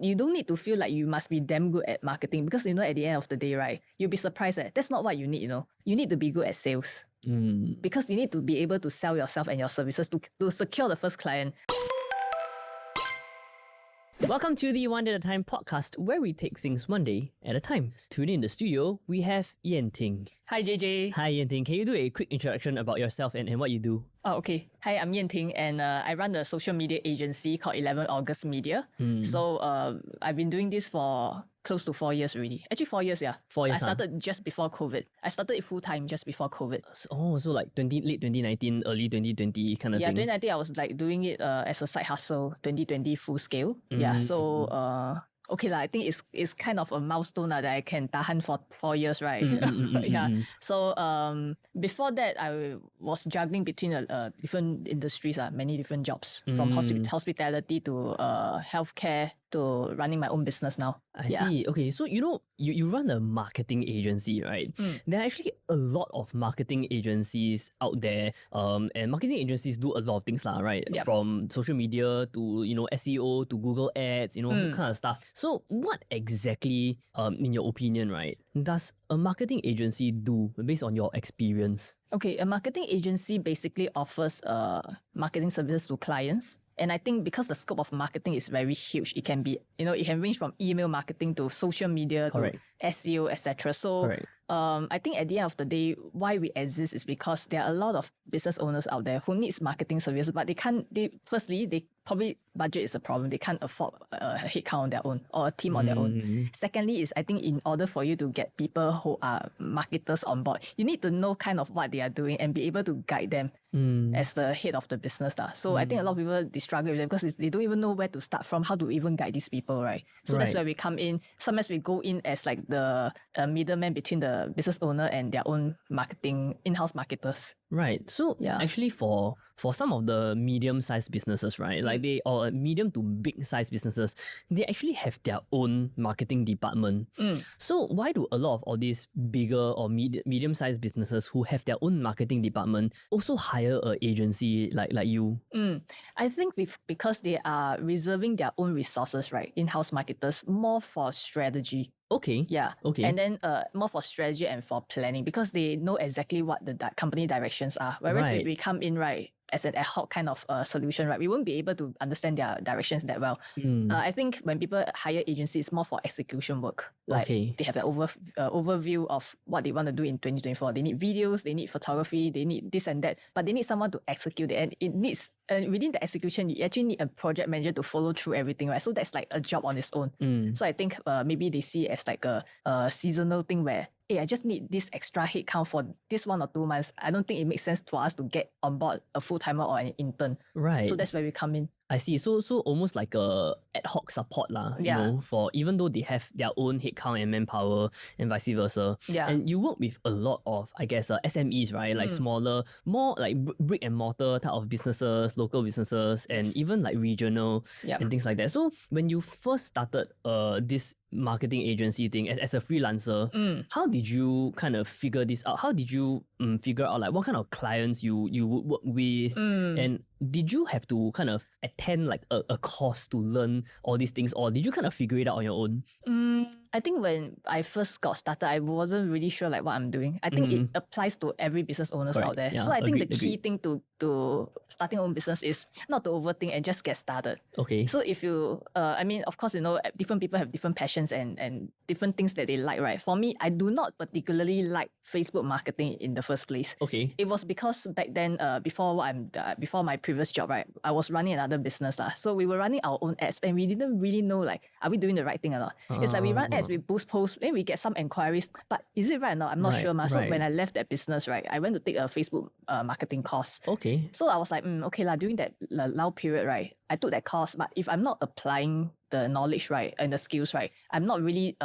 you don't need to feel like you must be damn good at marketing because, at the end of the day, right, you'll be surprised that that's not what you need, You need to be good at sales because you need to be able to sell yourself and your services to secure the first client. Welcome to the One Day at a Time podcast, where we take things one day at a time. Today in the studio, we have Yan Ting. Hi, JJ. Hi, Yan Ting. Can you do a quick introduction about yourself and what you do? Oh, okay. Hi, I'm Yan Ting, and I run a social media agency called Elevan August Media. So I've been doing this for close to 4 years already. Actually, 4 years, yeah. 4 years, I started just before COVID. I started it full-time just before COVID. So like late 2019, early 2020 kind of thing? Yeah, 2019 I was like doing it as a side hustle, 2020 full scale. Yeah, so okay lah, I think it's kind of a milestone that I can tahan for 4 years, right? Yeah. So before that, I was juggling between different industries, many different jobs, from hospitality to healthcare to running my own business now. I see. Okay, so you run a marketing agency, right? There are actually a lot of marketing agencies out there, and marketing agencies do a lot of things, right? Yep. From social media to SEO to Google Ads, kind of stuff. So what exactly, in your opinion, right, does a marketing agency do based on your experience? Okay, a marketing agency basically offers marketing services to clients. And I think because the scope of marketing is very huge, it can be, it can range from email marketing to social media to SEO, etc. So I think at the end of the day, why we exist is because there are a lot of business owners out there who needs marketing services, but they probably budget is a problem. They can't afford a headcount on their own or a team on their own. Secondly is I think in order for you to get people who are marketers on board, you need to know kind of what they are doing and be able to guide them as the head of the business. So I think a lot of people, they struggle with them because they don't even know where to start from, how to even guide these people, right? So that's where we come in. Sometimes we go in as like the middleman between the business owner and their own marketing, in-house marketers. Right. So actually for some of the medium-sized businesses, right, like or medium to big-sized businesses, they actually have their own marketing department. So why do a lot of all these bigger or medium-sized businesses who have their own marketing department also hire an agency like you? I think because they are reserving their own resources, right, in-house marketers, more for strategy. Okay. Yeah. Okay. And then more for strategy and for planning because they know exactly what the company directions are. Whereas we come in, right, as an ad hoc kind of solution, right, we won't be able to understand their directions that well. I think when people hire agencies, it's more for execution work. Like they have an overview of what they want to do in 2024. They need videos, they need photography, they need this and that, but they need someone to execute it. And it needs, within the execution, you actually need a project manager to follow through everything, right? So that's like a job on its own. So I think maybe they see it as like a seasonal thing where, hey, I just need this extra headcount for this 1 or 2 months. I don't think it makes sense for us to get on board a full-timer or an intern. Right. So that's where we come in. I see. So almost like a ad hoc support for even though they have their own headcount and manpower and vice versa. Yeah. And you work with a lot of, I guess, SMEs, right? Like smaller, more like brick and mortar type of businesses, local businesses, and even like regional and things like that. So when you first started this marketing agency thing as a freelancer, how did you kind of figure this out? How did you figure out like what kind of clients you would work with? And did you have to kind of attend like a course to learn all these things, or did you kind of figure it out on your own? I think when I first got started, I wasn't really sure like what I'm doing. I think it applies to every business owners out there. Yeah, so I think the key thing to starting your own business is not to overthink and just get started. Okay. So if you, I mean, of course, different people have different passions and different things that they like, right? For me, I do not particularly like Facebook marketing in the first place. Okay. It was because back then, before my previous job, right, I was running another business lah. So we were running our own ads and we didn't really know like, are we doing the right thing or not? It's like we run ads, we boost posts, then we get some inquiries, but is it right or not? I'm not sure. So when I left that business, right, I went to take a Facebook marketing course. Okay. So I was like, okay lah, during that lull period, right, I took that course, but if I'm not applying the knowledge, right, and the skills, right, I'm not really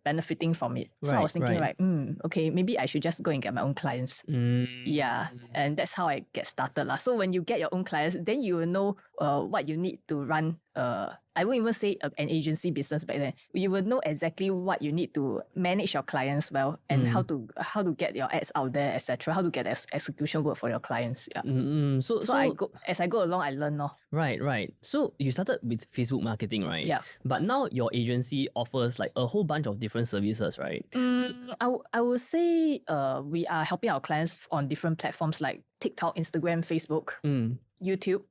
benefiting from it. So I was thinking, okay, maybe I should just go and get my own clients. Yeah, and that's how I get started lah. So when you get your own clients, then you will know what you need to run I won't even say an agency business back then. You will know exactly what you need to manage your clients well and how to get your ads out there, etc. How to get execution work for your clients. Yeah. So as I go along, I learn. Right. So you started with Facebook marketing, right? Yeah. But now your agency offers like a whole bunch of different services, right? I would say we are helping our clients on different platforms like TikTok, Instagram, Facebook, YouTube.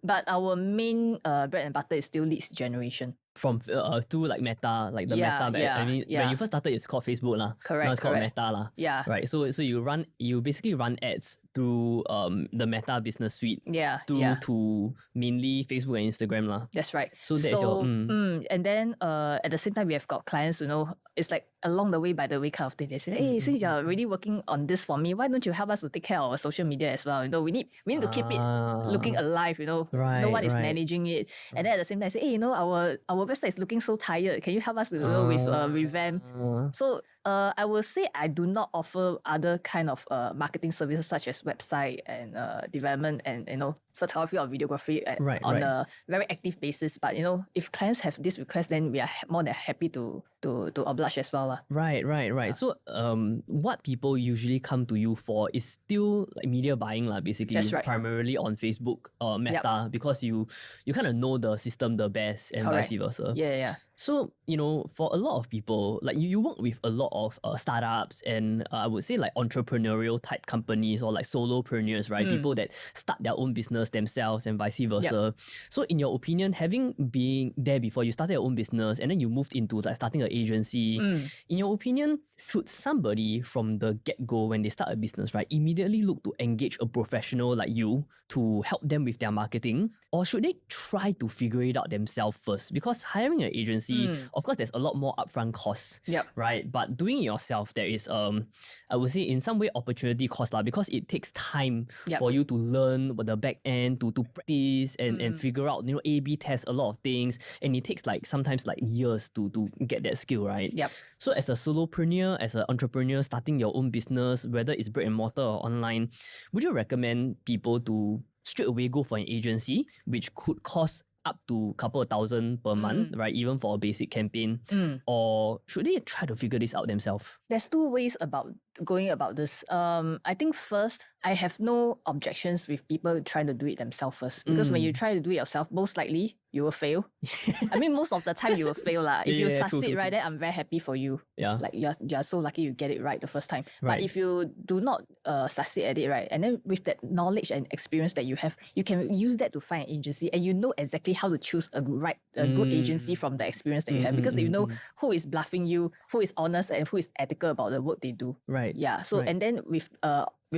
But our main bread and butter is still leads generation. From to like Meta, like the Meta. I mean, when you first started, it's called Facebook lah. Correct. Now it's called Meta lah. Yeah. Right. So you basically run ads through the Meta business suite. To mainly Facebook and Instagram lah. That's right. So that's your. And then at the same time we have got clients, it's like along the way by the way kind of thing. They say, hey, since you're really working on this for me, why don't you help us to take care of our social media as well? We need to keep it looking alive. Right, no one is managing it. And then at the same time, I say, hey, our website is looking so tired. Can you help us with revamp? So I will say I do not offer other kind of marketing services such as website and development and photography or videography on a very active basis. But if clients have this request, then we are more than happy to oblige as well. Right. Yeah. So what people usually come to you for is still like media buying basically. That's right. Primarily on Facebook Meta because you kind of know the system the best and vice versa. Yeah. So, for a lot of people, like you work with a lot of startups and I would say like entrepreneurial type companies or like solopreneurs, right? People that start their own business themselves and vice versa. So in your opinion, having been there before, you started your own business and then you moved into like starting an agency. In your opinion, should somebody from the get-go when they start a business, right, immediately look to engage a professional like you to help them with their marketing? Or should they try to figure it out themselves first? Because hiring an agency, of course, there's a lot more upfront costs, right? But doing it yourself, there is, I would say, in some way, opportunity cost because it takes time for you to learn the back end, to practice and figure out, A/B test a lot of things, and it takes sometimes years to get that skill, right? So as a solopreneur, as an entrepreneur starting your own business, whether it's brick and mortar or online, would you recommend people to straight away go for an agency, which could cost up to a couple of thousand per month, right? Even for a basic campaign. Or should they try to figure this out themselves? There's two ways about going about this. I think first, I have no objections with people trying to do it themselves first. Because when you try to do it yourself, most likely you will fail. I mean, most of the time you will fail. If you succeed, true. Then I'm very happy for you. Yeah. Like you're so lucky you get it right the first time. Right. But if you do not succeed at it, right, and then with that knowledge and experience that you have, you can use that to find an agency and you know exactly how to choose a good agency from the experience that you have. Because you know who is bluffing you, who is honest and who is ethical about the work they do. Right. Yeah. So and then with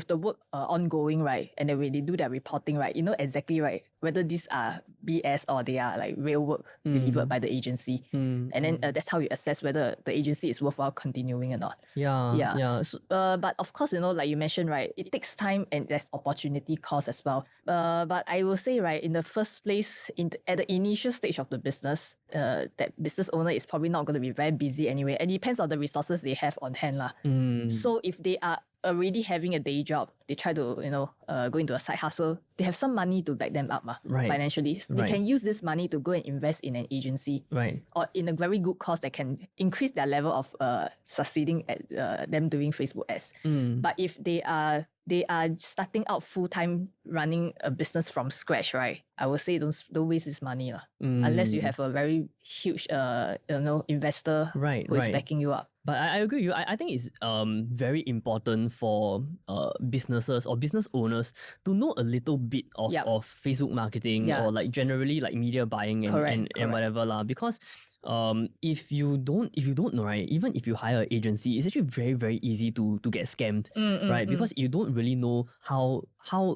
the work ongoing, right, and then when they do their reporting, right, you know exactly, right, whether these are BS or they are like real work delivered by the agency. And then that's how you assess whether the agency is worthwhile continuing or not. Yeah. So, but of course, like you mentioned, right, it takes time and there's opportunity cost as well. But I will say, right, in the first place, at the initial stage of the business, that business owner is probably not going to be very busy anyway. And it depends on the resources they have on hand. So if they are already having a day job, they try to, go into a side hustle, they have some money to back them up financially. They can use this money to go and invest in an agency or in a very good cause that can increase their level of succeeding at them doing Facebook ads. But if they are starting out full-time running a business from scratch, right, I would say don't waste this money unless you have a very huge investor who is backing you up. But I agree with you. I think it's very important for businesses or business owners to know a little bit of Facebook marketing or like generally like media buying and whatever because if you don't know, right, even if you hire an agency, it's actually very, very easy to get scammed, right? Because you don't really know how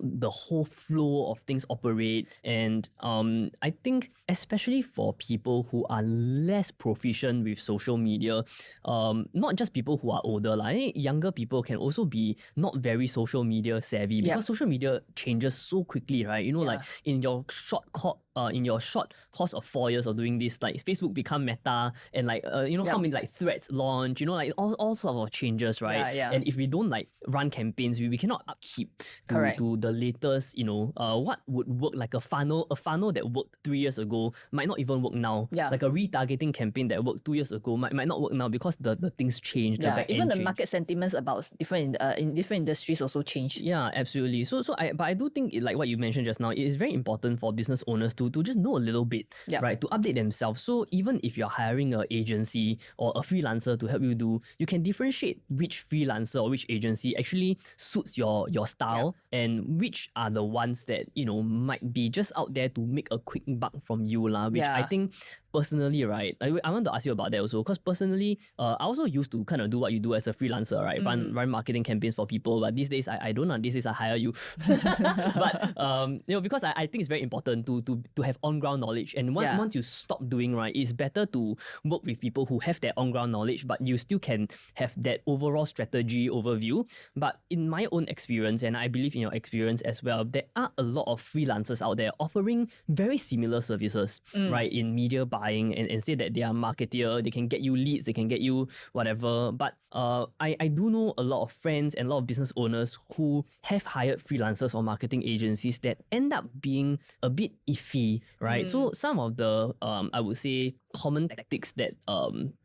the whole flow of things operate. And I think especially for people who are less proficient with social media, not just people who are older, younger people can also be not very social media savvy because social media changes so quickly, right? Like in your short course of 4 years of doing this, like Facebook becomes become Meta, and like how many like threads launch, like all sorts of changes, right? And if we don't like run campaigns, we cannot upkeep to the latest, what would work like a funnel that worked 3 years ago might not even work now. Like a retargeting campaign that worked 2 years ago might not work now because the things change. Even the market sentiments about different in different industries also change. Yeah, absolutely. But I do think like what you mentioned just now, it is very important for business owners to just know a little bit, right? To update themselves. So even if you're hiring an agency or a freelancer to help you can differentiate which freelancer or which agency actually suits your style and which are the ones that, might be just out there to make a quick buck from you, which I think personally, right, I want to ask you about that also, because personally, I also used to kind of do what you do as a freelancer, right? Run marketing campaigns for people, but these days I don't know. These days I hire you, but because I think it's very important to have on ground knowledge, and once you stop doing, right, it's better to work with people who have that on ground knowledge, but you still can have that overall strategy overview. But in my own experience, and I believe in your experience as well, there are a lot of freelancers out there offering very similar services, right, in media buying, and say that they are marketeer, they can get you leads, they can get you whatever. But I do know a lot of friends and a lot of business owners who have hired freelancers or marketing agencies that end up being a bit iffy, right? So some of the I would say common tactics that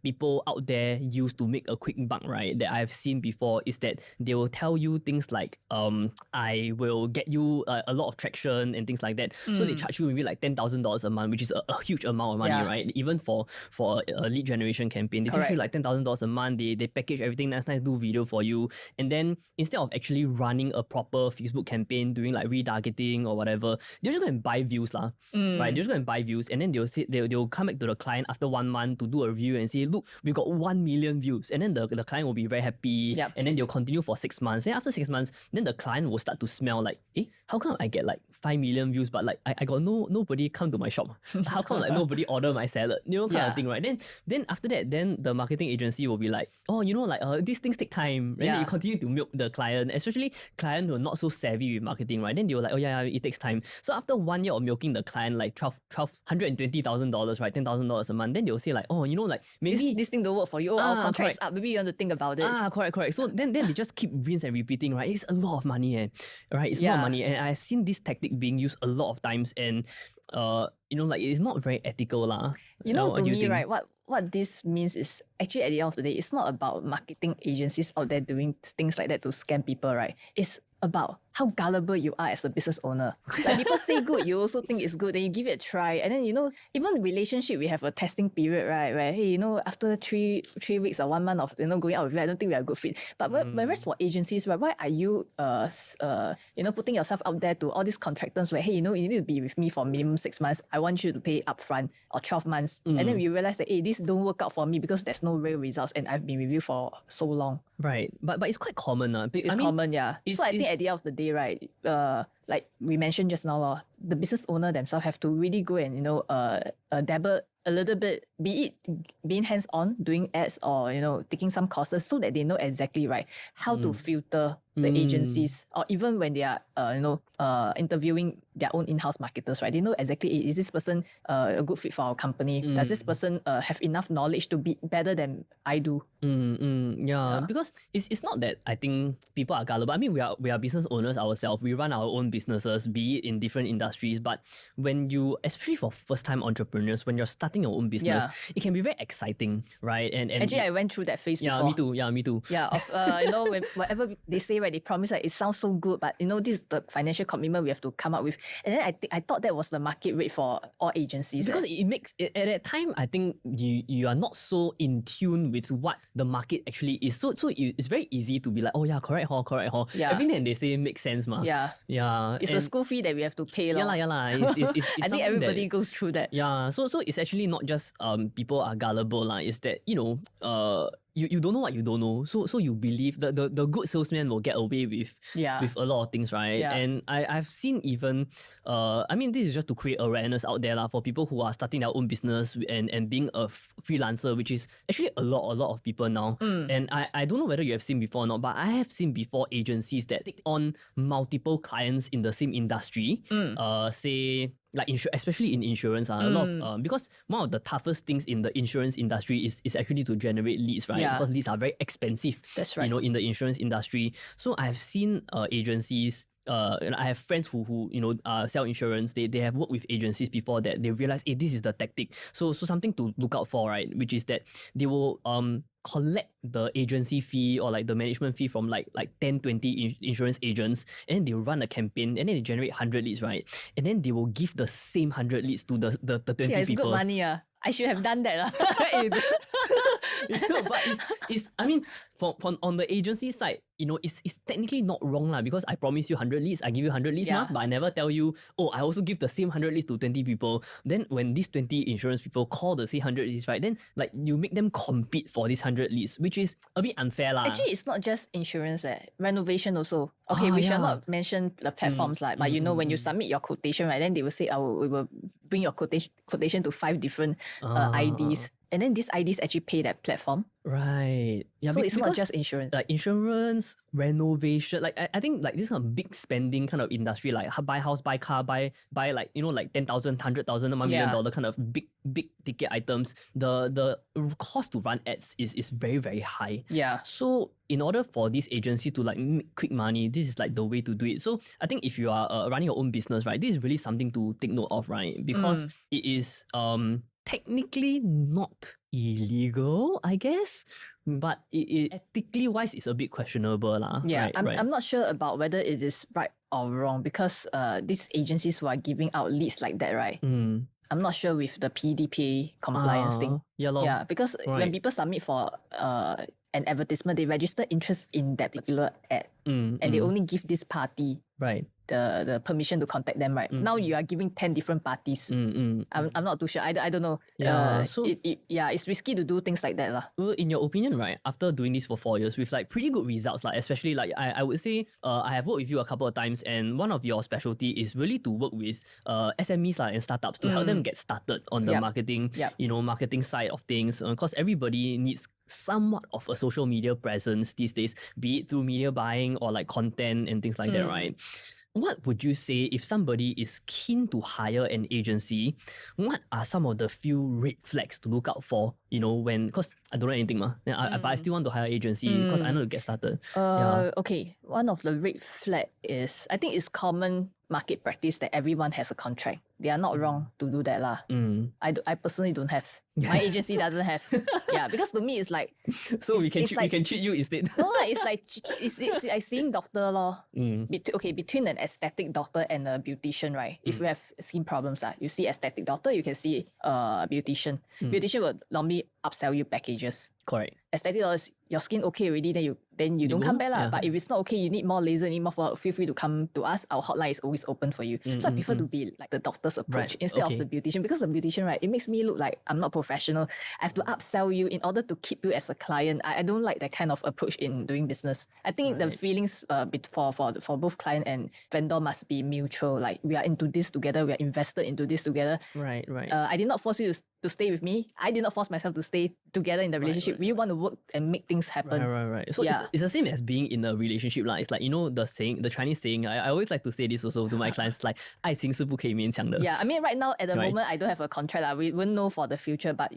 people out there use to make a quick buck, right, that I've seen before is that they will tell you things like I will get you a lot of traction and things like that. So they charge you maybe like $10,000 a month, which is a huge amount of money, right? Even for a lead generation campaign, they charge you like $10,000 a month. They package everything nice, do video for you, and then instead of actually running a proper Facebook campaign, doing like retargeting or whatever, they're just going to buy views, right? They're just going to buy views, and then they'll come back to the client after 1 month to do a review and say, look, we got 1 million views, and then the client will be very happy, and then they'll continue for 6 months. And after 6 months, then the client will start to smell like, how come I get like 5 million views, but like I got nobody come to my shop? How come like nobody order my salad? Kind of thing, right? Then after that, then the marketing agency will be like, oh, these things take time, right? Then you continue to milk the client, especially client who are not so savvy with marketing, right? Then they're like, oh yeah, it takes time. So after 1 year of milking the client, like $120,000, right, $10,000 a month, then they'll say like, oh, like maybe this thing don't work for you. Our contract's up. Maybe you want to think about it. Correct. So then they just keep rinse and repeating, right? It's a lot of money, right? It's a lot of money, and I've seen this tactic being used a lot of times, and like it's not very ethical, lah. To me, right, what this means is actually at the end of the day, it's not about marketing agencies out there doing things like that to scam people, right? It's about how gullible you are as a business owner. Like people say good, you also think it's good, then you give it a try. And then, even relationship, we have a testing period, right? Where, hey, after three weeks or 1 month of, going out with you, I don't think we are a good fit. But whereas for agencies, right, why are you, putting yourself out there to all these contractors where, hey, you need to be with me for minimum 6 months. I want you to pay upfront or 12 months. And then we realize that, hey, this don't work out for me because there's no real results and I've been with you for so long. Right. But it's quite common. It's common, yeah. So I think at the end of the day, right, like we mentioned just now, the business owner themselves have to really go and, dabble a little bit, be it being hands-on, doing ads or, taking some courses so that they know exactly, right, how to filter the agencies, or even when they are, interviewing their own in-house marketers, right? They know exactly, is this person a good fit for our company? Does this person have enough knowledge to be better than I do? Yeah, because it's not that I think people are gullible. I mean, we are business owners ourselves. We run our own businesses, be it in different industries. But when you, especially for first-time entrepreneurs, when you're starting your own business, it can be very exciting, right? And actually, I went through that phase before. Me too. Yeah, of whatever they say, right? They promise like it sounds so good, but this is the financial commitment we have to come up with. And then I thought that was the market rate for all agencies. Because it makes at that time, I think you are not so in tune with what the market actually is. So it's very easy to be like, oh yeah, correct. Yeah. Everything they say makes sense, ma. Yeah. It's a school fee that we have to pay. Yeah. It's I think everybody goes through that. Yeah. So it's actually not just people are gullible, lah. It's that you don't know what you don't know. So you believe that the good salesman will get away with a lot of things, right? Yeah. And I've seen even I mean, this is just to create awareness out there for people who are starting their own business and being a freelancer, which is actually a lot of people now. And I don't know whether you have seen before or not, but I have seen before agencies that take on multiple clients in the same industry. Say especially in insurance, a lot of because one of the toughest things in the insurance industry is actually to generate leads, right? Because leads are very expensive. That's right. In the insurance industry. So I have seen agencies. I have friends who sell insurance. They have worked with agencies before that. They realize, hey, this is the tactic. So something to look out for, right? Which is that they will collect the agency fee or like the management fee from like 10, 20 insurance agents, and then they will run a campaign, and then they generate 100 leads, right? And then they will give the same 100 leads to the 20 people. Yeah, it's good money. I should have done that. But it's I mean, on the agency side, it's technically not wrong because I promise you 100 leads, I give you 100 leads, but I never tell you, I also give the same 100 leads to 20 people. Then when these 20 insurance people call the same 100 leads, right, then like you make them compete for these 100 leads, which is a bit unfair. Actually, it's not just insurance, renovation also. Okay, we shall not mention the platforms, but when you submit your quotation, right, then they will say, we will bring your quotation to 5 different IDs. And then these IDs actually pay that platform. Right. Yeah, so it's not just insurance. Like insurance, renovation, like I think like this kind of big spending kind of industry, like buy house, buy car, buy like, like 10,000, 100,000, $1 million kind of big ticket items. The cost to run ads is very, very high. Yeah. So in order for this agency to like make quick money, this is like the way to do it. So I think if you are running your own business, right, this is really something to take note of, right? Because it is technically not illegal, I guess, but it ethically wise is a bit questionable. Yeah, right? I'm not sure about whether it is right or wrong, because these agencies who are giving out leads like that, right? I'm not sure with the PDPA compliance thing. Yeah, because when people submit for an advertisement, they register interest in that particular ad, and they only give this party the permission to contact them, right? Now you are giving 10 different parties. I'm not too sure. I don't know. Yeah, it's risky to do things like that. Well, in your opinion, right, after doing this for 4 years with like pretty good results, like especially like I would say I have worked with you a couple of times, and one of your specialty is really to work with SMEs and startups to help them get started on the marketing, marketing side of things, because everybody needs somewhat of a social media presence these days, be it through media buying or like content and things like that, right? What would you say if somebody is keen to hire an agency? What are some of the few red flags to look out for? Because I don't know anything, but I still want to hire an agency because I know to get started. Okay, one of the red flag is, I think it's common market practice that everyone has a contract. They are not wrong to do that. I personally don't have. My agency doesn't have. Because to me it's like... So we can treat you instead. No, it's like it's seeing doctor. Between an aesthetic doctor and a beautician, right? If you have skin problems, you see aesthetic doctor, you can see beautician. Beautician will normally upsell you packages. Correct. Aesthetic dollars, your skin okay already, then you don't come back. But if it's not okay, you need more laser, need more follow-up, feel free to come to us. Our hotline is always open for you. So I prefer to be like the doctor's approach instead of the beautician, because the beautician, right, it makes me look like I'm not professional. I have to upsell you in order to keep you as a client. I don't like that kind of approach in doing business. I think the feelings for both client and vendor must be mutual. Like, we are into this together, we are invested into this together. Right. I did not force you to stay with me. I did not force myself to stay together in the relationship. We want to work and make things happen. Right. So it's the same as being in a relationship. It's like, the Chinese saying, I always like to say this also to my clients, like, 爱情是不可以勉强的. I mean, right now, at the moment, I don't have a contract. We won't know for the future. But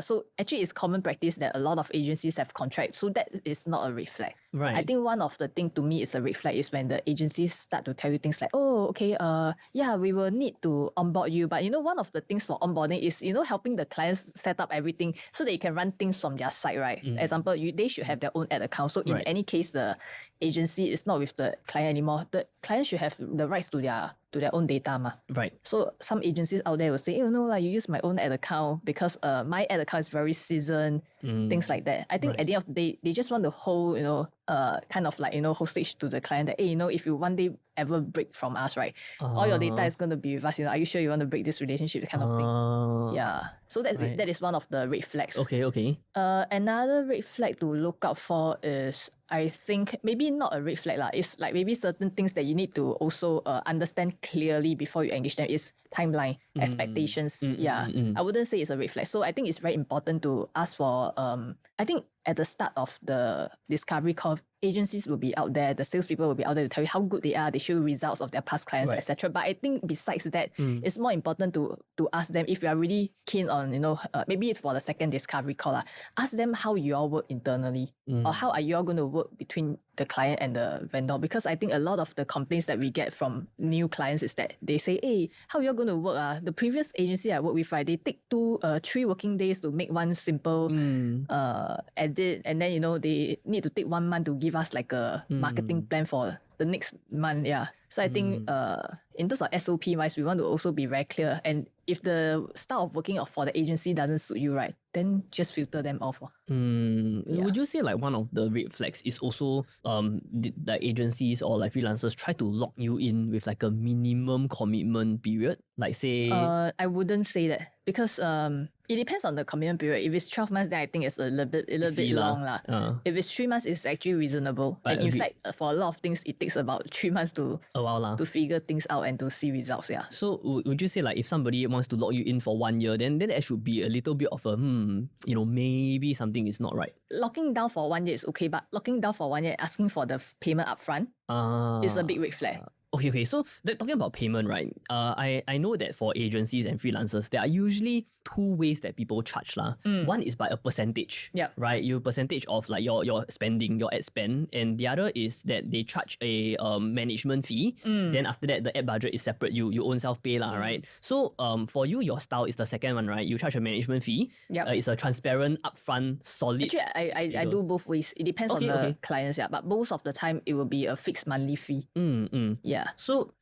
so actually it's common practice that a lot of agencies have contracts. So that is not a red flag. Right. I think one of the things to me is a red flag is when the agencies start to tell you things like, we will need to onboard you. But one of the things for onboarding is, helping the clients set up everything so that you can run things from their side, right? Example, they should have their own ad account. So in any case, the agency is not with the client anymore. The client should have the rights to their own data. Right. So some agencies out there will say, you use my own ad account because my ad account is very seasoned, things like that. I think at the end of the day, they just want to hold, kind of like, hostage to the client that, hey, if you one day ever break from us, right, all your data is going to be with us. Are you sure you want to break this relationship? That kind of thing. Yeah. So that is one of the red flags. Okay. Another red flag to look out for is, I think maybe not a red flag. It's like maybe certain things that you need to also understand clearly before you engage them is timeline, expectations. I wouldn't say it's a red flag. So I think it's very important to ask for, I think at the start of the discovery call, agencies will be out there, the salespeople will be out there to tell you how good they are, they show results of their past clients, etc. But I think besides that, it's more important to ask them if you are really keen on, maybe it's for the second discovery call, ask them how you all work internally or how are you all going to work between the client and the vendor. Because I think a lot of the complaints that we get from new clients is that they say, hey, how you all going to work? The previous agency I work with, right, they take 3 working days to make one simple edit, and then they need to take 1 month to give us like a marketing plan for the next month. So I think in terms of SOP wise, we want to also be very clear, and if the style of working for the agency doesn't suit you, right, then just filter them off. Would you say like one of the red flags is also the agencies or like freelancers try to lock you in with like a minimum commitment period? Like say... I wouldn't say that, because it depends on the commitment period. If it's 12 months, then I think it's a little bit long. If it's 3 months, it's actually reasonable. And in fact, for a lot of things, it takes about 3 months to figure things out and to see results. So would you say like if somebody wants to lock you in for 1 year, then there should be a little bit of a maybe something is not right? Locking down for 1 year is okay, but locking down for 1 year, asking for the payment upfront is a big red flag. Okay. So talking about payment, right? I know that for agencies and freelancers, there are usually 2 ways that people charge. One is by a percentage, right? You percentage of like your spending, your ad spend, and the other is that they charge a management fee. Then after that, the ad budget is separate. You own self pay, right? So for you, your style is the second one, right? You charge a management fee. It's a transparent, upfront, solid. Actually, I do both ways. It depends on the clients, but most of the time it will be a fixed monthly fee. So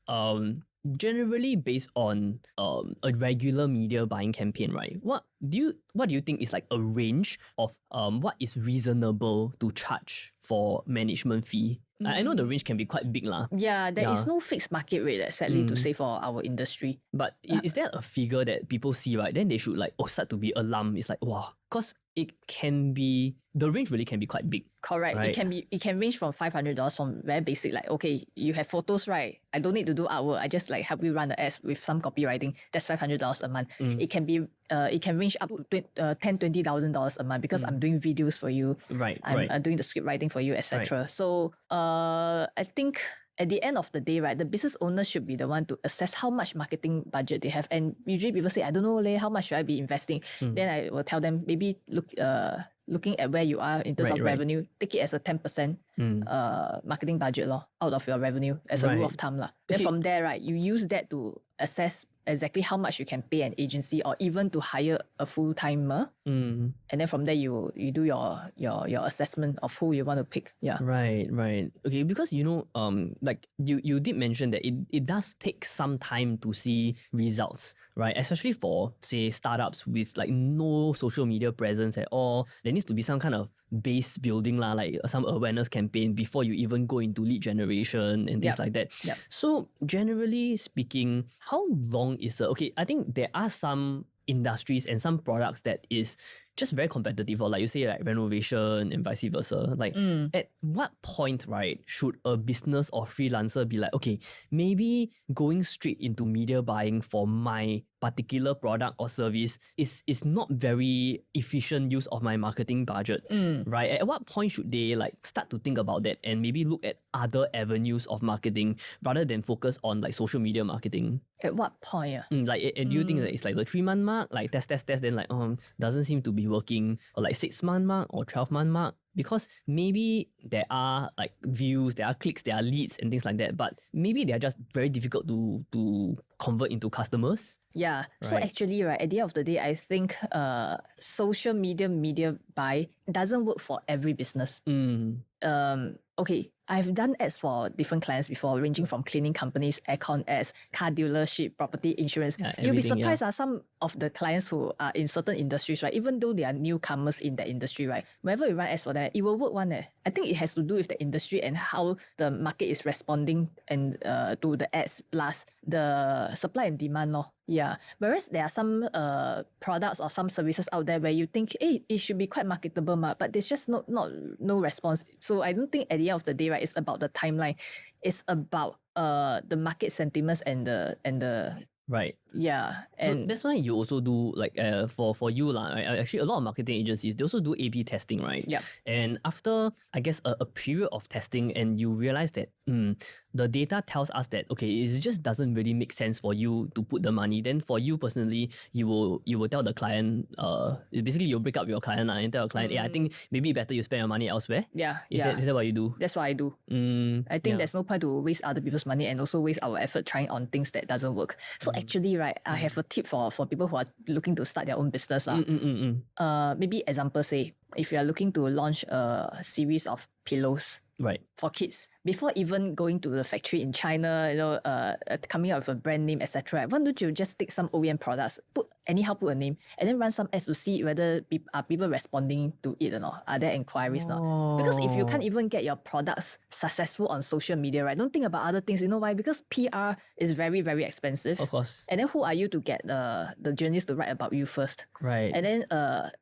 generally based on a regular media buying campaign, right? What do you think is like a range of what is reasonable to charge for management fee? I know the range can be quite big. There is no fixed market rate, sadly to say, for our industry. But is there a figure that people see, right? Then they should like start to be alarmed. It's like, wow, because it can be, the range really can be quite big. Correct. Right? It can range from $500 from very basic, like, okay, you have photos, right? I don't need to do artwork. I just like help you run the ads with some copywriting. That's $500 a month. It can be it can range up to $10,000-$20,000 a month because I'm doing videos for you. I'm doing the script writing for you, etc. So I think at the end of the day, right, the business owner should be the one to assess how much marketing budget they have. And usually people say, I don't know, how much should I be investing? Then I will tell them, maybe looking at where you are in terms of revenue, take it as a 10% marketing budget out of your revenue as a rule of thumb. Then from there, right, you use that to assess exactly how much you can pay an agency or even to hire a full-timer. And then from there, you do your assessment of who you want to pick. Right. Okay, because like you did mention that it does take some time to see results, right? Especially for, say, startups with like no social media presence at all. There needs to be some kind of base building, like some awareness campaign before you even go into lead generation and things like that. So generally speaking, how long is okay, I think there are some industries and some products that is just very competitive, or like you say, like renovation and vice versa. Like at what point, right, should a business or freelancer be like, okay, maybe going straight into media buying for my particular product or service is not very efficient use of my marketing budget, right? At what point should they like start to think about that and maybe look at other avenues of marketing rather than focus on like social media marketing? At what point? Like, and do you think that it's like the 3-month mark, like test, then like doesn't seem to be working, or like 6-month mark or 12-month mark? Because maybe there are like views, there are clicks, there are leads and things like that, but maybe they are just very difficult to convert into customers. So actually, right, at the end of the day, I think social media buy doesn't work for every business. Okay, I've done ads for different clients before, ranging from cleaning companies, aircon ads, car dealership, property insurance. You'll be surprised some of the clients who are in certain industries, right, even though they are newcomers in that industry, right, whenever we run ads for them, it will work one. I think it has to do with the industry and how the market is responding and to the ads plus the supply and demand. Whereas there are some products or some services out there where you think, hey, it should be quite marketable, but there's just no response. So I don't think at the end of the day, right, it's about the timeline. It's about the market sentiments and the Right. Yeah. And so that's why you also do like for you lah, right? Actually, a lot of marketing agencies, they also do A/B testing, right? Yeah. And after, I guess, a period of testing, and you realize that the data tells us that, okay, it just doesn't really make sense for you to put the money. Then for you personally, you will tell the client, basically you'll break up with your client and tell your client, I think maybe better you spend your money elsewhere. Yeah. Is that what you do? That's what I do. I think there's no point to waste other people's money and also waste our effort trying on things that doesn't work. So actually, right, I have a tip for people who are looking to start their own business. Maybe example, say, if you are looking to launch a series of pillows, right, for kids, before even going to the factory in China, coming up with a brand name, etc. Why don't you just take some OEM products, put a name, and then run some ads to see whether are people responding to it or not? Are there inquiries or not? Because if you can't even get your products successful on social media, right? Don't think about other things. You know why? Because PR is very, very expensive. Of course. And then who are you to get the journalists to write about you first? Right. And then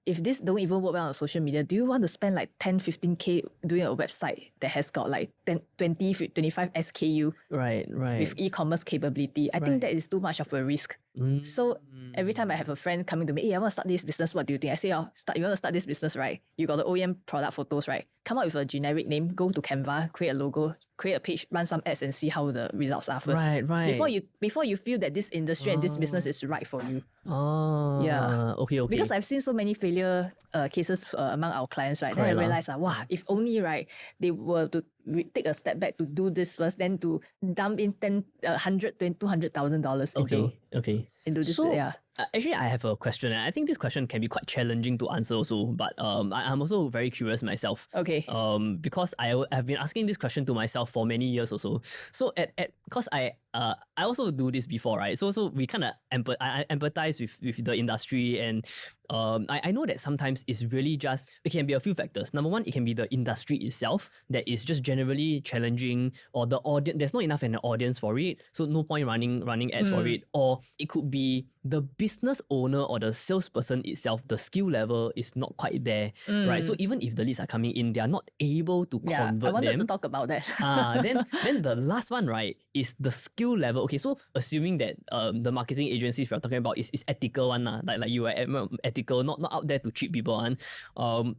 if this don't even work well on social media, do you want to spend like 10, 15K doing a website that has got like 20, 25 SKU right, with e-commerce capability? I think that is too much of a risk. So every time I have a friend coming to me, I want to start this business, what do you think? I say, you want to start this business, right? You got the OEM product photos, right? Come up with a generic name, go to Canva, create a logo, create a page, run some ads and see how the results are first. Right. Before you feel that this industry and this business is right for you. Okay. Because I've seen so many failure cases among our clients, right? Then I realized, if only, right, they were to take a step back to do this first, then to dump in $100,000-$200,000 into this. So, actually, I have a question, and I think this question can be quite challenging to answer also, but I'm also very curious myself. Okay. Because I've been asking this question to myself for many years also. So because I also do this before, right? So we kind of empathize with the industry, and I know that sometimes it's really just, it can be a few factors. Number one, it can be the industry itself that is just generally challenging, or the audience, there's not enough an audience for it, so no point running ads for it. Or it could be the business owner or the salesperson itself, the skill level is not quite there, right? So even if the leads are coming in, they are not able to convert them. I wanted to talk about that. Then the last one, right, is the skill level. Okay, so assuming that the marketing agencies we're talking about is ethical one, like you are ethical, not out there to cheat people one.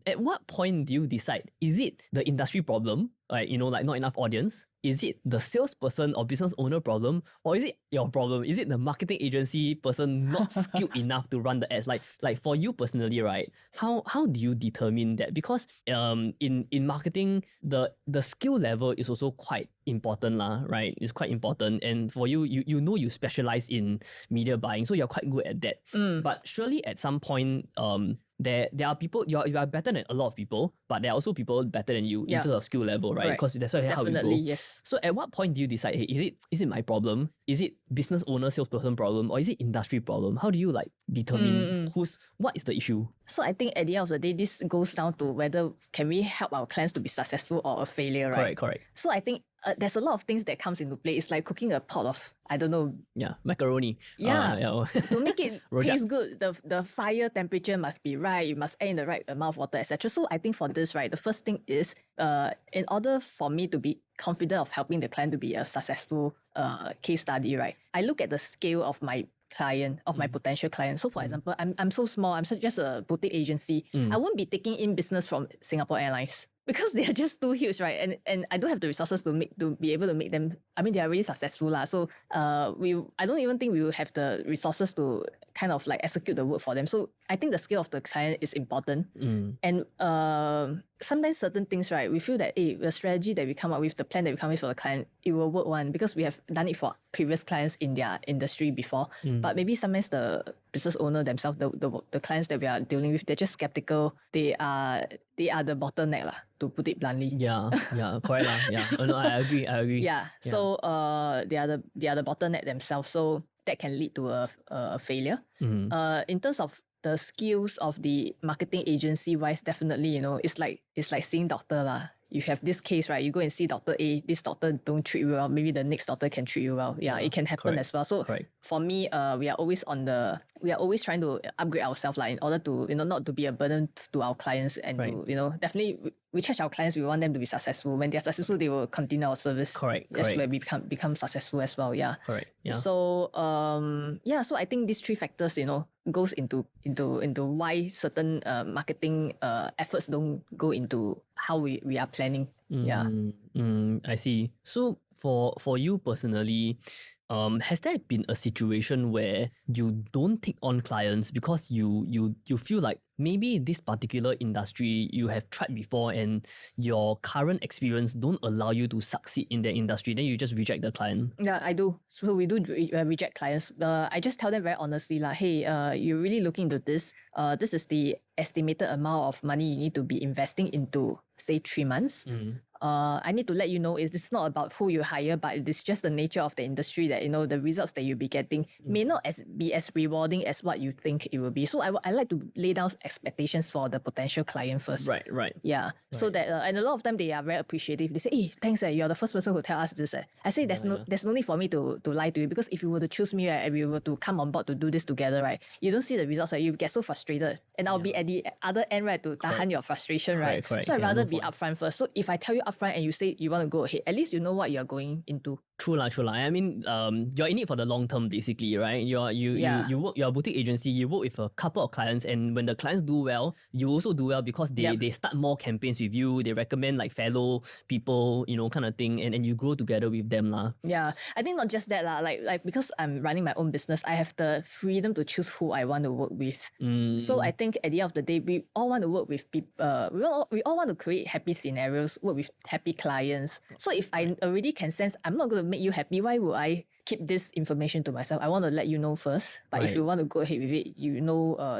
At what point do you decide, is it the industry problem, like not enough audience? Is it the salesperson or business owner problem, or is it your problem? Is it the marketing agency person not skilled enough to run the ads? Like for you personally, right? How do you determine that? Because in marketing, the skill level is also quite important right? It's quite important, and for you you specialize in media buying, so you're quite good at that. But surely at some point, there are people, you are better than a lot of people, but there are also people better than you in terms of skill level, right? Because that's how we go. Yes. So at what point do you decide, hey, is it my problem? Is it business owner, salesperson problem, or is it industry problem? How do you determine what is the issue? So I think at the end of the day, this goes down to whether can we help our clients to be successful or a failure, right? Correct. So I think there's a lot of things that comes into play. It's like cooking a pot of, I don't know. Yeah, macaroni. To make it taste good, the fire temperature must be right. You must add in the right amount of water, etc. So I think for this, right, the first thing is, in order for me to be confident of helping the client to be a successful case study, right, I look at the scale of my client, of my potential client. So for example, I'm so small, I'm just a boutique agency. I won't be taking in business from Singapore Airlines, because they are just too huge, right? And I don't have the resources to be able to make them. I mean, they are really successful lah. So I don't even think we will have the resources to kind of execute the work for them. So I think the scale of the client is important. And sometimes certain things, right, we feel that the strategy that we come up with, the plan that we come up with for the client, it will work one, because we have done it for previous clients in their industry before. But maybe sometimes the business owner themselves, the clients that we are dealing with, they're just skeptical. They are the bottleneck lah, to put it bluntly. Yeah, correct lah. Yeah, no, I agree. Yeah. So they are the bottleneck themselves. So that can lead to a failure. In terms of the skills of the marketing agency wise, definitely, it's like seeing doctor lah. you have this case, right? You go and see Dr. A, this doctor don't treat you well, maybe the next doctor can treat you well. Yeah, it can happen as well. So for me, we are always trying to upgrade ourselves in order to, not to be a burden to our clients, and to, definitely we charge our clients, we want them to be successful. When they're successful, they will continue our service. That's where we become successful as well. Yeah. So so I think these three factors, goes into why certain marketing efforts don't go into how we are planning. I see. So for you personally, has there been a situation where you don't take on clients because you feel like maybe this particular industry you have tried before and your current experience don't allow you to succeed in the industry, then you just reject the client? Yeah, I do. So we do reject clients. I just tell them very honestly, hey, you're really looking into this. This is the estimated amount of money you need to be investing into, say, 3 months. I need to let you know it's not about who you hire, but it's just the nature of the industry that, the results that you'll be getting may not be as rewarding as what you think it will be. So I like to lay down expectations for the potential client first. Right. Yeah. So that, and a lot of them, they are very appreciative. They say, hey, thanks, you're the first person who tell us this. I say, there's no need for me to lie to you, because if you were to choose me, and we were to come on board to do this together, right, you don't see the results, right, you get so frustrated. And I'll be at the other end, right, to tahan your frustration, right? So I'd rather be upfront first. So if I tell you upfront and you say you want to go ahead, at least you know what you're going into. True lah. I mean, you're in it for the long term, basically, right? You're a boutique agency. You work with a couple of clients, and when the clients do well, you also do well because they start more campaigns with you. They recommend like fellow people, kind of thing, and you grow together with them lah. Yeah, I think not just that lah. Like because I'm running my own business, I have the freedom to choose who I want to work with. So I think at the end of the day, we all want to work with people. We all want to create happy scenarios, work with happy clients. So if I already can sense I'm not going to make you happy, why would I keep this information to myself? I want to let you know first. But if you want to go ahead with it,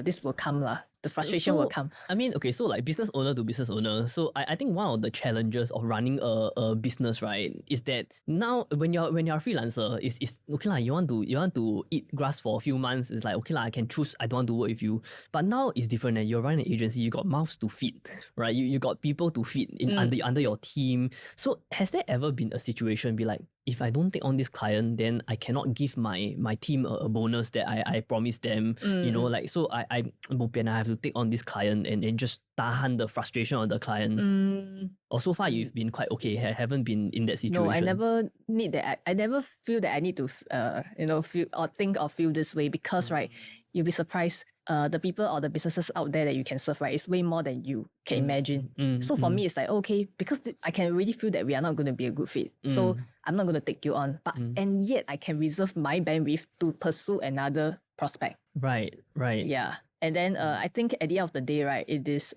this will come lah. The frustration will come. I mean, okay, so like business owner to business owner. So I think one of the challenges of running a business, right, is that now when you're a freelancer, is okay lah. You want to eat grass for a few months. It's like okay lah. I can choose. I don't want to work with you. But now it's different. And you're running an agency. You got mouths to feed, right? You got people to feed under your team. So has there ever been a situation be like, if I don't take on this client, then I cannot give my team a bonus that I promised them. So I have to take on this client and just tahan the frustration of the client. Or so far you've been quite okay. Haven't been in that situation. No, I never need that. I never feel that I need to feel or think or feel this way, because right, you'll be surprised. The people or the businesses out there that you can serve, right, is way more than you can imagine. So for me, it's like, okay, because I can really feel that we are not going to be a good fit. So I'm not going to take you on. But and yet I can reserve my bandwidth to pursue another prospect. Right. Yeah. And then I think at the end of the day, right, it's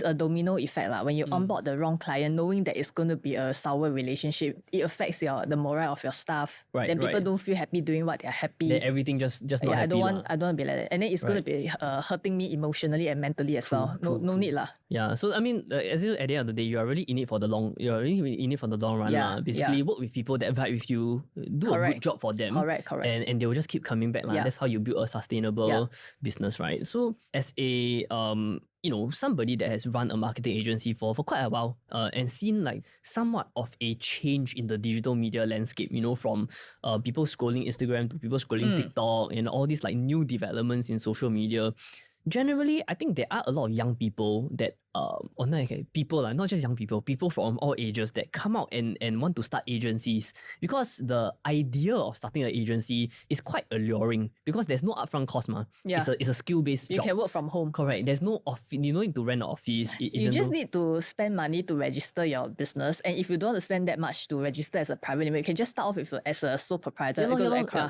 a domino effect lah. When you onboard the wrong client, knowing that it's going to be a sour relationship, it affects the morale of your staff. Then people don't feel happy doing what they're happy. Then everything just not happy. I don't want to be like that. And then it's going to be hurting me emotionally and mentally as well. No need lah. Yeah. So I mean, at the end of the day, you are really in it for the long. You're really in it for the long run lah. Basically, work with people that vibe with you, do a good job for them. Correct. And they will just keep coming back lah. That's how you build a sustainable business, right? So as a somebody that has run a marketing agency for quite a while and seen like somewhat of a change in the digital media landscape, from people scrolling Instagram to people scrolling TikTok and all these like new developments in social media. Generally, I think there are a lot of young people that not just young people from all ages that come out and want to start agencies, because the idea of starting an agency is quite alluring because there's no upfront cost ma. It's a skill-based job. You can work from home. Correct. There's no you don't need to rent an office. You just need to spend money to register your business, and if you don't want to spend that much to register as a private limited, you can just start off with as a sole proprietor.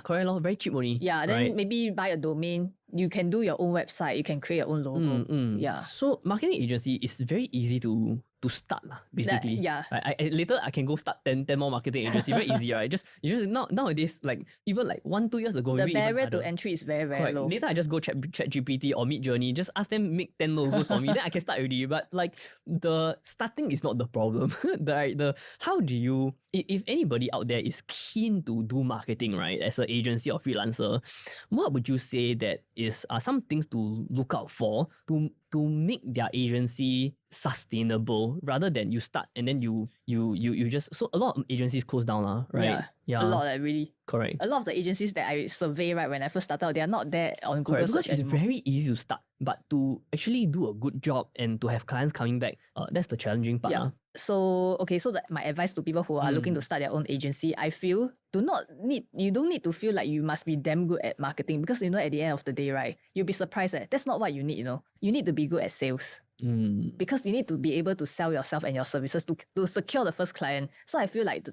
Correct, very cheap only. Yeah, then maybe buy a domain. You can do your own website. You can create your own logo. Yeah. So marketing agency is very easy to start lah, basically. Later I can go start 10 more marketing agency. Very easy, right? You just nowadays, like even like 1-2 years ago, the barrier to entry is very, very low. Later I just go chat GPT or Midjourney, just ask them make 10 logos for me, then I can start already. But like the starting is not the problem. How do you, if anybody out there is keen to do marketing, right, as an agency or freelancer, what would you say that is some things to look out for to to make their agency sustainable rather than you start and then you just, so a lot of agencies close down, right? Yeah. A lot, really. Correct. A lot of the agencies that I survey, right, when I first started out, they are not there on Google Correct, search because it's anymore. very easy to start, but to actually do a good job and to have clients coming back, that's the challenging part. Yeah. So my advice to people who are looking to start their own agency, I feel you don't need to feel like you must be damn good at marketing, because at the end of the day, right, you'll be surprised that that's not what you need. You need to be good at sales. Because you need to be able to sell yourself and your services to secure the first client. So I feel like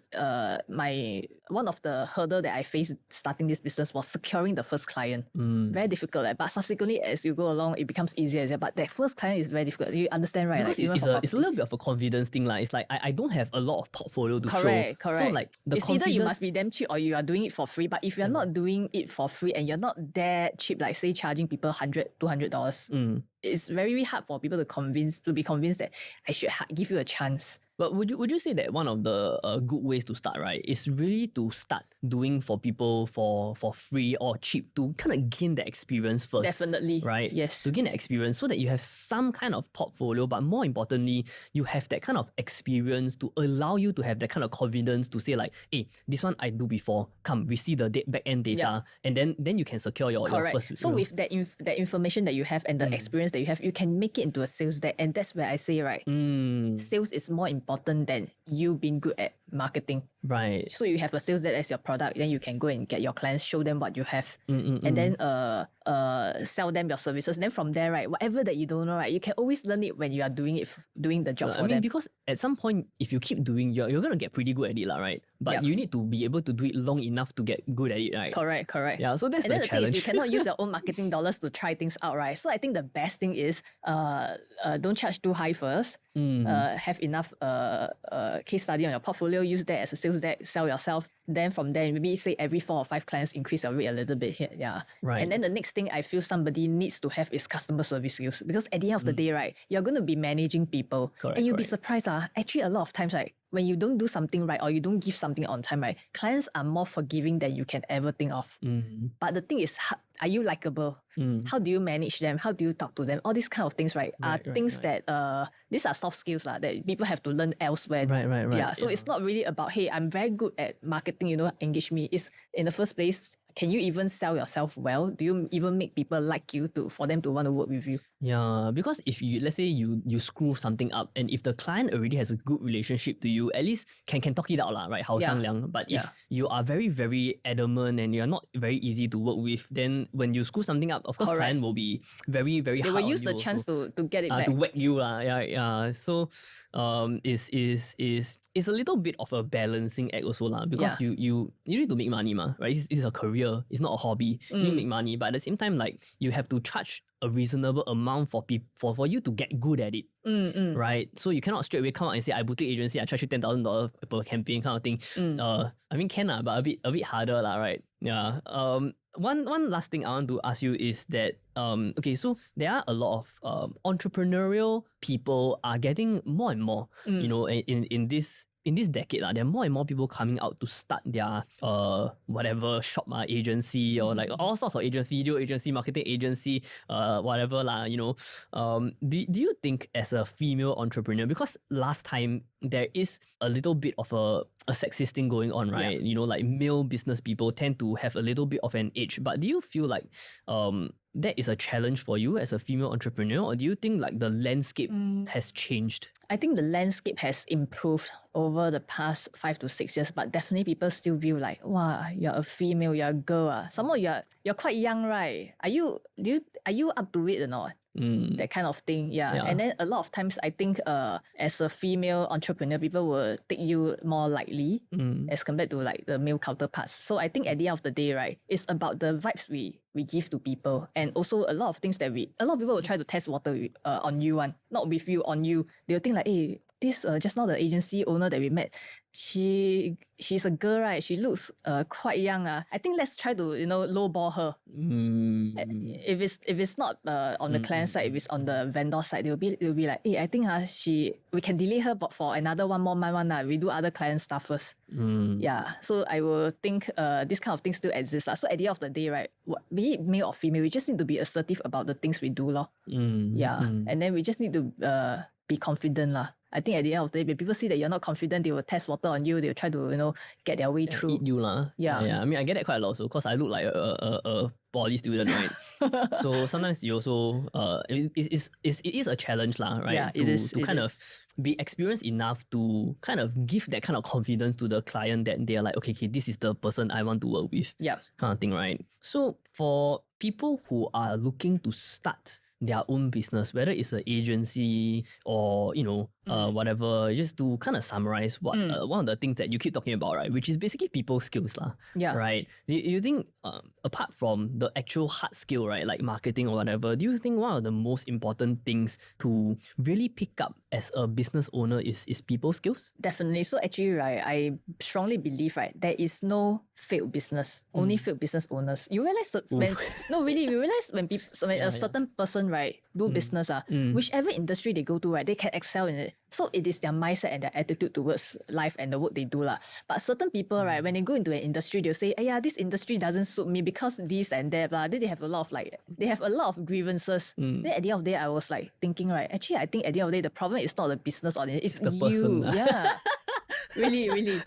one of the hurdle that I faced starting this business was securing the first client. Very difficult, but subsequently as you go along, it becomes easier. But that first client is very difficult. You understand, right? Because it's a little bit of a confidence thing. It's like I don't have a lot of portfolio to show. Correct. So like it's either you must be damn cheap or you are doing it for free. But if you're not doing it for free and you're not that cheap, like say charging people $100, $200, it's very hard for people to be convinced that I should give you a chance. But would you say that one of the good ways to start, right, is really to start doing for people for free or cheap to kind of gain the experience first? Definitely. Right? Yes. To gain the experience so that you have some kind of portfolio, but more importantly, you have that kind of experience to allow you to have that kind of confidence to say like, hey, this one I do before. Come, we see the back-end data, and then you can secure your first. So with that information that you have and the experience that you have, you can make it into a sales deck. And that's where I say, right, sales is more important than you being good at marketing. Right. So you have a sales deck as your product, then you can go and get your clients, show them what you have, and then sell them your services. Then from there, right, whatever that you don't know, right, you can always learn it when you are doing the job for them. Because at some point, if you keep doing, you're gonna get pretty good at it, right? But you need to be able to do it long enough to get good at it, right? Correct. Yeah, so that's the challenge. Thing is, you cannot use your own marketing dollars to try things out, right? So I think the best thing is don't charge too high first. Have enough case study on your portfolio, use that as a sales deck, sell yourself. Then from there, maybe say every 4 or 5 clients, increase your rate a little bit here. Yeah. Right. And then the next thing I feel somebody needs to have is customer service skills. Because at the end of the day, right, you're going to be managing people. Correct, and you'll be surprised, actually a lot of times, right, when you don't do something right or you don't give something on time, right, clients are more forgiving than you can ever think of. But the thing is, are you likable? How do you manage them? How do you talk to them? All these kind of things, right, are things that these are soft skills that people have to learn elsewhere. Right. Yeah. So it's not really about, hey, I'm very good at marketing, engage me. It's in the first place, can you even sell yourself well? Do you even make people like you for them to want to work with you? Yeah, because if let's say you screw something up, and if the client already has a good relationship to you, at least can talk it out lah, right? 好商量. But if you are very, very adamant and you're not very easy to work with, then when you screw something up, of course, client will be very, very hard. They will use the chance to get it back. To whack you lah. Yeah. So it's a little bit of a balancing act also lah, because you need to make money right? It's a career. It's not a hobby. You need to make money, but at the same time, like, you have to charge a reasonable amount for you to get good at it, right? So you cannot straight away come out and say, I boutique agency, I charge you $10,000 per campaign kind of thing. Can but a bit harder lah, right? Yeah. One last thing I want to ask you is that so there are a lot of entrepreneurial people are getting more and more, in this decade, there are more and more people coming out to start their whatever shop agency or like all sorts of agency, video agency, marketing agency, whatever do you think as a female entrepreneur, because last time there is a little bit of a sexist thing going on, right? Like male business people tend to have a little bit of an edge, but do you feel like that is a challenge for you as a female entrepreneur, or do you think like the landscape has changed? I think the landscape has improved over the past 5 to 6 years, but definitely people still view like, wow, you're a female, you're a girl. Some more you're quite young, right? Are you up to it or not? That kind of thing, yeah. And then a lot of times I think as a female entrepreneur, people will take you more lightly as compared to like the male counterparts. So I think at the end of the day, right, it's about the vibes we give to people, and also a lot of things that a lot of people will try to test water on you, not with you, on you. They'll think like, hey, this just now the agency owner that we met, she's a girl, right? She looks quite young. I think let's try to lowball her. If it's not on the client side, if it's on the vendor side, they'll be like, hey, I think we can delay her for another 1 more month. We do other client stuff first. Yeah, so I will think this kind of things still exist. So at the end of the day, right, be it male or female, we just need to be assertive about the things we do. And then we just need to be confident. I think at the end of the day, when people see that you're not confident, they will test water on you. They will try to, get their way through. Eat you lah. Yeah. I mean, I get that quite a lot also because I look like a poly student, right? So sometimes you also, it is a challenge lah, right? Yeah, to kind of be experienced enough to kind of give that kind of confidence to the client that they're like, okay, this is the person I want to work with. Yeah. Kind of thing, right? So for people who are looking to start their own business, whether it's an agency or whatever, just to kind of summarize what one of the things that you keep talking about, right, which is basically people skills lah. Yeah. Right. You think apart from the actual hard skill, right, like marketing or whatever, do you think one of the most important things to really pick up as a business owner is people skills? Definitely. So actually, right, I strongly believe, right, there is no failed business, only failed business owners. You realize you realize when a certain person, right, do business, whichever industry they go to, right, they can excel in it. So it is their mindset and their attitude towards life and the work they do. But certain people, right, when they go into an industry, they'll say, this industry doesn't suit me because this and that, blah. Then they have a lot of grievances. Then at the end of the day, I was like thinking, right, actually, I think at the end of the day, the problem is not the business or it's the you. person. Yeah. Really.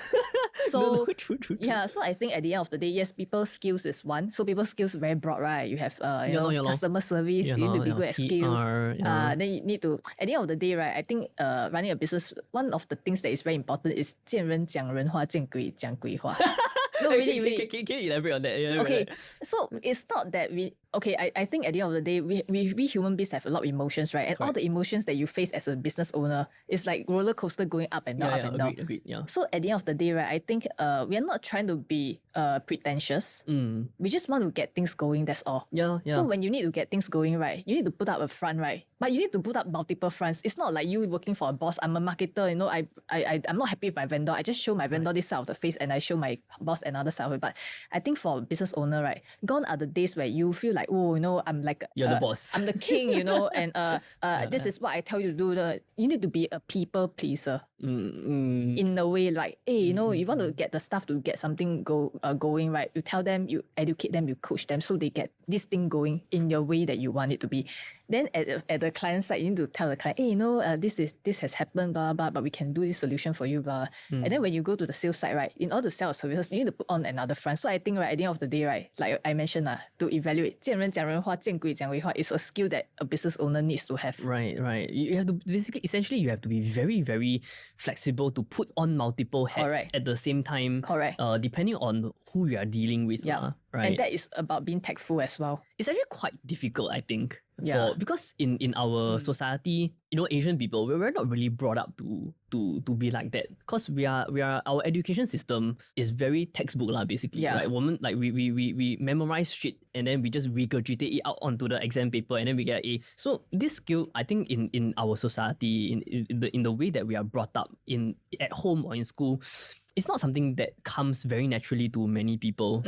So True. yeah, so I think at the end of the day, yes, people skills is one. So people skills very broad, right? You have customer service, you need to be good at skills. Then you need to, at the end of the day, right, I think running a business, one of the things that is very important is 见人讲人话，见鬼讲鬼话. No, really. Can you elaborate on that? Okay, so it's not that I think at the end of the day, we human beings have a lot of emotions, right? And all the emotions that you face as a business owner is like roller coaster going up and down, Agreed, yeah. So at the end of the day, right, I think we are not trying to be pretentious. We just want to get things going, that's all. Yeah. So when you need to get things going, right, you need to put up a front, right? But you need to put up multiple fronts. It's not like you working for a boss. I'm a marketer, I'm not happy with my vendor. I just show my vendor this side of the face and I show my boss another side of it. But I think for a business owner, right, gone are the days where you feel like, I'm like you're the boss. I'm the king, and this is what I tell you to do. You need to be a people pleaser. In a way, like, hey, you want to get the staff to get something going, right? You tell them, you educate them, you coach them so they get this thing going in your way that you want it to be. Then at the client side, you need to tell the client, hey, this has happened, blah, blah, but we can do this solution for you, blah. And then when you go to the sales side, right, in order to sell services, you need to put on another front. So I think, right, at the end of the day, right, like I mentioned, to evaluate 见人讲人话，见鬼讲鬼话 is a skill that a business owner needs to have. Right. You have to essentially you have to be very, very flexible to put on multiple hats at the same time. Correct. Depending on who you are dealing with. Yeah. Right. And that is about being tactful as well. It's actually quite difficult, I think. Yeah. Because in our society, Asian people, we're not really brought up to be like that. Because our education system is very textbook lah, basically. Yeah. Right? We memorize shit and then we just regurgitate it out onto the exam paper and then we get an A. So this skill, I think in our society, in the way that we are brought up at home or in school, it's not something that comes very naturally to many people.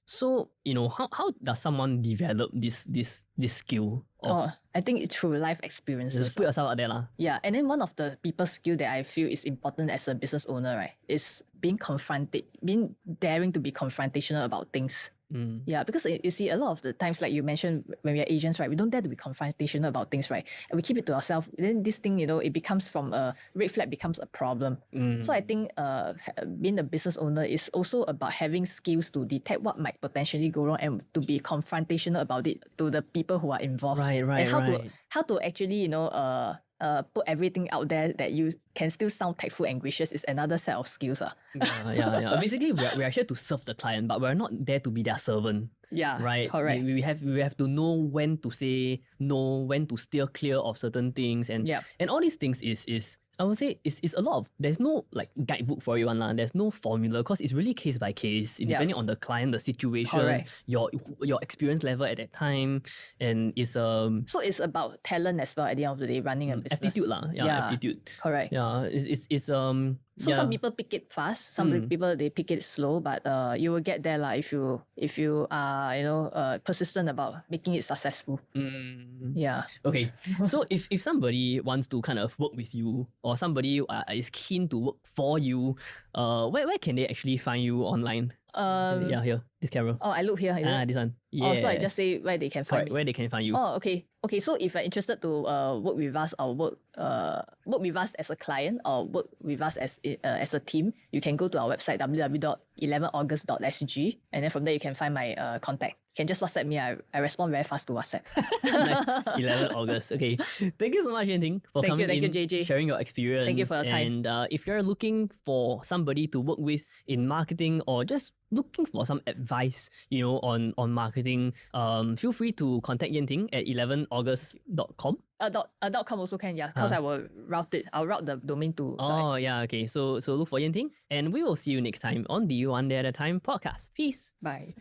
So, how does someone develop this skill? I think it's through life experiences. Just put yourself out there lah. Yeah, and then one of the people skill that I feel is important as a business owner, right, is being daring to be confrontational about things. Yeah, because you see a lot of the times, like you mentioned, when we are agents, right, we don't dare to be confrontational about things, right, and we keep it to ourselves. Then this thing, it becomes from a red flag becomes a problem. So I think being a business owner is also about having skills to detect what might potentially go wrong and to be confrontational about it to the people who are involved. Right. And how to actually put everything out there that you can still sound tactful and gracious is another set of skills. Yeah. Basically, we're here to serve the client, but we're not there to be their servant. Yeah, right. Correct. We have to know when to say no, when to steer clear of certain things, and all these things is I would say it's a lot of, there's no like guidebook for everyone lah. There's no formula because it's really case by case, depending on the client, the situation, your experience level at that time, and it's So it's about talent as well at the end of the day, running a business. Aptitude lah, aptitude. Correct. Yeah, it's So some people pick it fast, some people they pick it slow, but you will get there lah if you are persistent about making it successful. Yeah. Okay. So if somebody wants to kind of work with you, or somebody is keen to work for you, where can they actually find you online? Here, this camera. Oh, I look here. This one. Yeah. Oh, so I just say where they can find me. Where they can find you. Oh, okay. Okay, so if you're interested to work with us or work with us as a client or work with us as a team, you can go to our website www.elevanaugust.sg, and then from there you can find my contact. You can just WhatsApp me. I respond very fast to WhatsApp. Nice. 11 August. Okay. Thank you so much, Yan Ting, for coming in, JJ. sharing your experience. Thank you for your time. And if you're looking for somebody to work with in marketing, or just looking for some advice, on marketing, feel free to contact Yan Ting at 11august.com. .com also can, because I will route it. I'll route the domain to. Oh, yeah, okay. So look for Yan Ting, and we will see you next time on the One Day at a Time podcast. Peace. Bye.